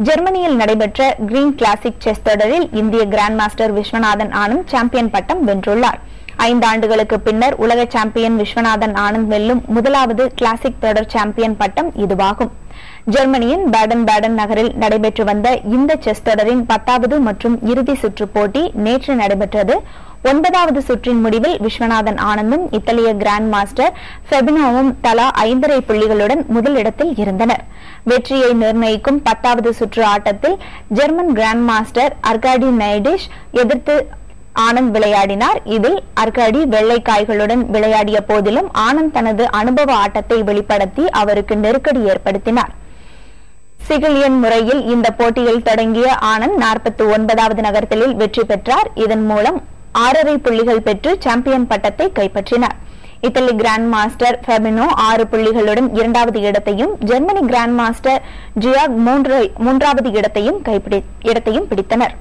ஜெர்மனியில் நடைபெற்ற green classic chess தொடரில் இந்திய grand master Viswanathan Anand champion பட்டம் வென்றுள்ளார். 5 ஆண்டுகளுக்கு பின்னர் உலக சாம்பியன் விஸ்வநாதன் ஆனந்த் வெல்லும் முதலாவது கிளாசிக் தொடர் சாம்பியன் பட்டம் இதுவாகும். ஜெர்மனியின் பேடன் பேடன் நகரில் நடைபெற்று வந்த இந்த செஸ் தொடரின் 10வது மற்றும் இறுதி சுற்று போட்டி நேற்று நடைபெற்றது. 9வது சுற்றின் முடிவில் விஸ்வநாதன் ஆனந்தும் இத்தாலிய கிராண்ட் மாஸ்டர் ஃபெபினோவும் தலா 5.5 புள்ளிகளுடன் முதலிடத்தில் இருந்தனர். வெற்றியை நிர்ணயிக்கும் 10வது சுற்று ஆட்டத்தில் ஜெர்மன் கிராண்ட் மாஸ்டர் அர்காடி நைடிஷ் எதிர்த்து ஆனந்த் விளையாடினார். இதில் அர்காடி வெள்ளை காய்களுடன் விளையாடிய போதிலும் ஆனந்த் தனது அனுபவ ஆட்டத்தை வெளிப்படுத்தி அவருக்கு நெருக்கடி ஏற்படுத்தினார். சிகிலியன் முறையில் இந்த போட்டியில் தொடங்கிய ஆனந்த் 49வது நகர்த்தலில் வெற்றி பெற்றார். இதன் மூலம் 6.5 புள்ளிகள் பெற்று சாம்பியன் பட்டத்தை கைப்பற்றினார். இத்தாலி கிராண்ட் மாஸ்டர் ஃபெபினோ 6 புள்ளிகளுடன் 2வது இடத்தையும், ஜெர்மனி கிராண்ட் மாஸ்டர் ஜியாக் 3வது இடத்தையும் பிடித்தனர்.